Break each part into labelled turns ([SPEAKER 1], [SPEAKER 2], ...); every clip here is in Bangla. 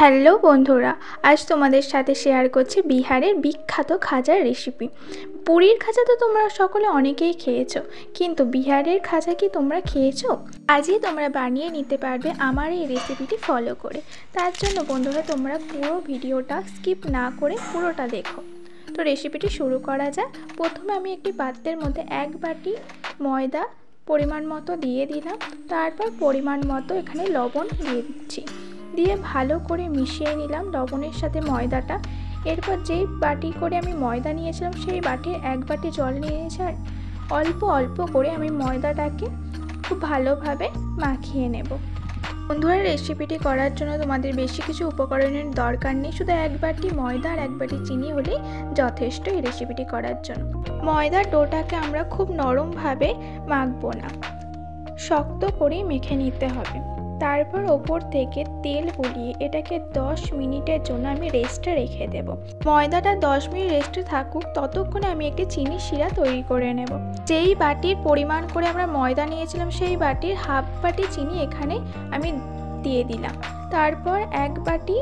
[SPEAKER 1] হ্যালো বন্ধুরা, আজ তোমাদের সাথে শেয়ার করছি বিহারের বিখ্যাত খাজার রেসিপি। পুরীর খাজা তো তোমরা সকলে অনেকেই খেয়েছো, কিন্তু বিহারের খাজা কি তোমরা খেয়েছো? আজই তোমরা বানিয়ে নিতে পারবে আমার এই রেসিপিটি ফলো করে। তার জন্য বন্ধুরা তোমরা পুরো ভিডিওটা স্কিপ না করে পুরোটা দেখো। তো রেসিপিটি শুরু করা যাক। প্রথমে আমি একটি পাত্রের মধ্যে 1 বাটি ময়দা পরিমাণ মতো দিয়ে দিলাম। তারপর পরিমাণ মতো এখানে লবণ দিয়ে দিচ্ছি, দিয়ে ভালো করে মিশিয়ে নিলাম লবণের সাথে ময়দাটা। এরপর যেই বাটি করে আমি ময়দা নিয়েছিলাম সেই বাটির 1 বাটি জল নিয়েছি, আর অল্প অল্প করে আমি ময়দাটাকে খুব ভালোভাবে মাখিয়ে নেব। বন্ধুরা, রেসিপিটি করার জন্য তোমাদের বেশি কিছু উপকরণের দরকার নেই, শুধু 1 বাটি ময়দা আর 1 বাটি চিনি হলেই যথেষ্ট এই রেসিপিটি করার জন্য। ময়দার ডোটাকে আমরা খুব নরমভাবে মাখবো না, শক্ত করেই মেখে নিতে হবে। তারপর ওপর থেকে তেল বুলিয়ে এটাকে 10 মিনিটের জন্য আমি রেস্টে রেখে দেব। ময়দাটা 10 মিনিট রেস্টে থাকুক, ততক্ষণে আমি একটি চিনি শিরা তৈরি করে নেব। যেই বাটির পরিমাণ করে আমরা ময়দা নিয়েছিলাম সেই বাটির হাফ বাটি চিনি এখানে আমি দিয়ে দিলাম। তারপর 1 বাটি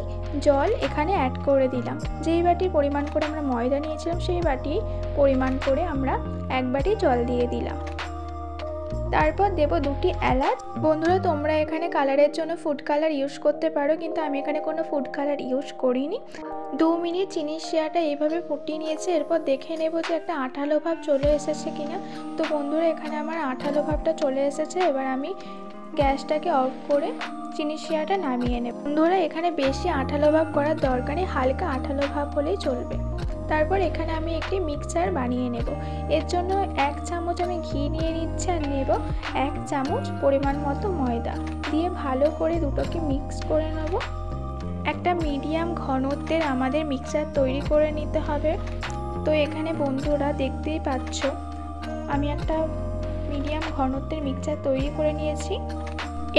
[SPEAKER 1] জল এখানে অ্যাড করে দিলাম। যেই বাটির পরিমাণ করে আমরা ময়দা নিয়েছিলাম সেই বাটির পরিমাণ করে আমরা 1 বাটি জল দিয়ে দিলাম। তারপর দেব 2টি এলাচ। বন্ধুরা, তোমরা এখানে কালারের জন্য ফুড কালার ইউজ করতে পারো, কিন্তু আমি এখানে কোনো ফুড কালার ইউজ করিনি। 2 মিনিট চিনির শিরাটা এইভাবে ফুটিয়ে নিয়েছে। এরপর দেখে নেব যে একটা আঠালো ভাব চলে এসেছে কিনা। তো বন্ধুরা, এখানে আমার আঠালো ভাবটা চলে এসেছে। এবার আমি গ্যাসটাকে অফ করে চিনির শিরাটা নামিয়ে নেব। বন্ধুরা, এখানে বেশি আঠালো ভাব করার দরকার নেই, হালকা আঠালো ভাব হলেই চলবে। তারপর এখানে আমি একটি মিক্সচার বানিয়ে নেব। এর জন্য 1 চামচ আমি ঘি নিয়ে নিচ্ছি, আর নেব 1 চামচ পরিমাণ মতো ময়দা, দিয়ে ভালো করে দুটোকে মিক্স করে নেব। একটা মিডিয়াম ঘনত্বের আমাদের মিক্সচার তৈরি করে নিতে হবে। তো এখানে বন্ধুরা দেখতেই পাচ্ছ আমি একটা মিডিয়াম ঘনত্বের মিক্সচার তৈরি করে নিয়েছি।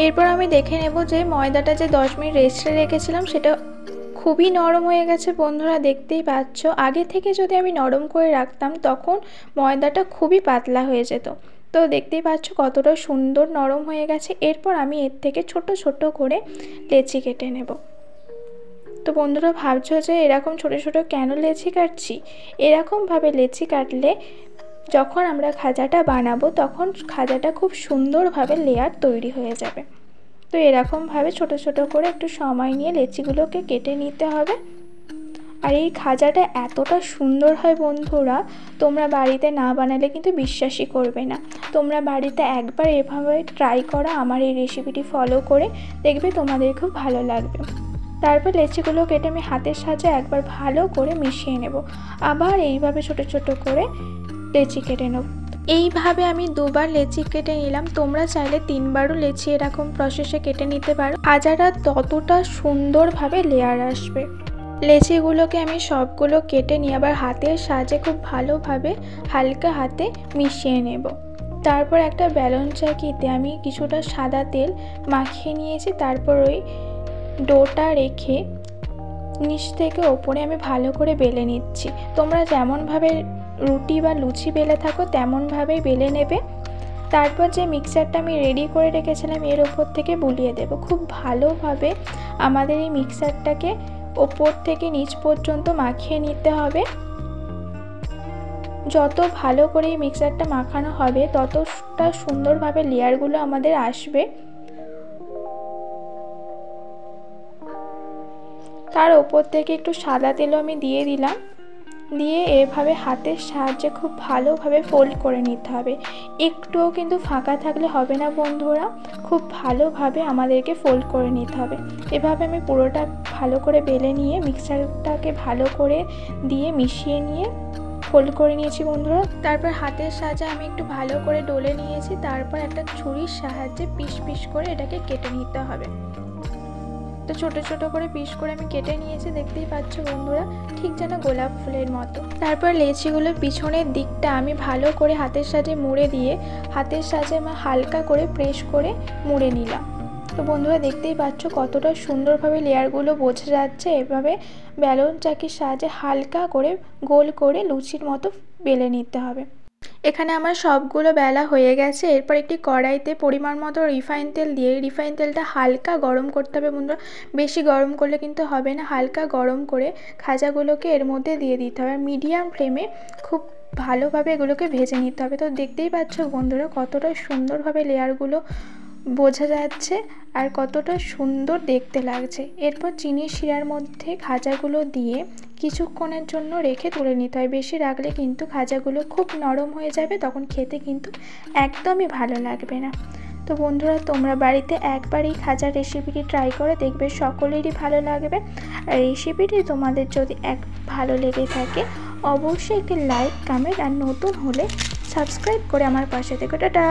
[SPEAKER 1] এরপর আমি দেখে নেব যে ময়দাটা যে 10 মিনিট রেস্টে রেখেছিলাম সেটা খুবই নরম হয়ে গেছে। বন্ধুরা দেখতেই পাচ্ছ, আগে থেকে যদি আমি নরম করে রাখতাম তখন ময়দাটা খুবই পাতলা হয়ে যেত। তো দেখতেই পাচ্ছ কতটা সুন্দর নরম হয়ে গেছে। এরপর আমি এর থেকে ছোট ছোট করে লেচি কেটে নেব। তো বন্ধুরা ভাবছো যে এরকম ছোট ছোট কেন লেচি কাটছি? এরকমভাবে লেচি কাটলে যখন আমরা খাজাটা বানাবো তখন খাজাটা খুব সুন্দরভাবে লেয়ার তৈরি হয়ে যাবে। তো এরকমভাবে ছোট ছোট করে একটু সময় নিয়ে লেচিগুলোকে কেটে নিতে হবে। আর এই খাজাটা এতটা সুন্দর হয় বন্ধুরা, তোমরা বাড়িতে না বানালে কিন্তু বিশ্বাসই করবে না। তোমরা বাড়িতে একবার এভাবে ট্রাই করো, আমার এই রেসিপিটি ফলো করে দেখবে তোমাদের খুব ভালো লাগবে। তারপর লেচিগুলো কেটে আমি হাতের সাহায্যে একবার ভালো করে মিশিয়ে নেব। আবার এইভাবে ছোট ছোট করে লেচি কেটে নেব। এইভাবে আমি 2বার লেচি কেটে নিলাম। তোমরা চাইলে 3বারও লেচি এরকম প্রসেসে কেটে নিতে পারো। খাজাটা ততটা সুন্দরভাবে লেয়ার আসবে। লেচিগুলোকে আমি সবগুলো কেটে নিয়ে আবার হাতের সাহায্যে খুব ভালোভাবে হালকা হাতে মিশিয়ে নেব। তারপর একটা বেলন চাকিতে আমি কিছুটা সাদা তেল মাখিয়ে নিয়েছি। তারপর ওই ডোটা রেখে নিচ থেকে ওপরে আমি ভালো করে বেলে নিচ্ছি। তোমরা যেমনভাবে রুটি বা লুচি বেলে থাকো তেমনভাবেই বেলে নেবে। তারপর যে মিক্সচারটা আমি রেডি করে রেখেছিলাম এর ওপর থেকে বুলিয়ে দেব। খুব ভালোভাবে আমাদের এই মিক্সচারটাকে ওপর থেকে নিচ পর্যন্ত মাখিয়ে নিতে হবে। যত ভালো করে এই মিক্সচারটা মাখানো হবে ততটা সুন্দরভাবে লেয়ারগুলো আমাদের আসবে। তার ওপর থেকে একটু সাদা তেলও আমি দিয়ে দিলাম, দিয়ে এভাবে হাতের সাহায্যে খুব ভালোভাবে ফোল্ড করে নিতে হবে। একটুও কিন্তু ফাঁকা থাকলে হবে না বন্ধুরা, খুব ভালোভাবে আমাদেরকে ফোল্ড করে নিতে হবে। এভাবে আমি পুরোটা ভালো করে বেলে নিয়ে মিক্সচারটাকে ভালো করে দিয়ে মিশিয়ে নিয়ে ফোল্ড করে নিয়েছি বন্ধুরা। তারপর হাতের সাহায্যে আমি একটু ভালো করে ডলে নিয়েছি। তারপর একটা ছুরির সাহায্যে পিস পিস করে এটাকে কেটে নিতে হবে। তো ছোট ছোট করে পিস করে আমি কেটে নিয়েছি, দেখতেই পাচ্ছ বন্ধুরা, ঠিক যেন গোলাপ ফুলের মতো। তারপর লেচিগুলোর পিছনের দিকটা আমি ভালো করে হাতের সাহায্যে মুড়ে দিয়ে হাতের সাহায্যে আমি হালকা করে প্রেস করে মুড়ে নিলাম। তো বন্ধুরা দেখতেই পাচ্ছ কতটা সুন্দরভাবে লেয়ারগুলো বোঝা যাচ্ছে। এভাবে বেলন চাকির সাহায্যে হালকা করে গোল করে লুচির মতো বেলে নিতে হবে। এখানে আমার সবগুলো বেলা হয়ে গেছে। এরপর একটি কড়াইতে পরিমাণ মতো রিফাইন তেল দিয়ে রিফাইন তেলটা হালকা গরম করতে হবে বন্ধুরা, বেশি গরম করলে কিন্তু হবে না। হালকা গরম করে খাজাগুলোকে এর মধ্যে দিয়ে দিতে হবে। মিডিয়াম ফ্লেমে খুব ভালোভাবে এগুলোকে ভেজে নিতে হবে। তো দেখতেই পাচ্ছ বন্ধুরা কতটা সুন্দরভাবে লেয়ারগুলো বোঝা যাচ্ছে আর কতটা সুন্দর দেখতে লাগছে। এরপর চিনির শিরার মধ্যে খাজাগুলো দিয়ে কিছুক্ষণের জন্য রেখে তুলে নিতে হয়। বেশি রাখলে কিন্তু খাজাগুলো খুব নরম হয়ে যাবে, তখন খেতে কিন্তু একদমই ভালো লাগবে না। তো বন্ধুরা তোমরা বাড়িতে একবার এই খাজার রেসিপিটি ট্রাই করে দেখবে, সকলেরই ভালো লাগবে। আর রেসিপিটি তোমাদের যদি ভালো লেগে থাকে অবশ্যই একটি লাইক, কমেন্ট আর নতুন হলে সাবস্ক্রাইব করে আমার পাশে থেকো। টাটা।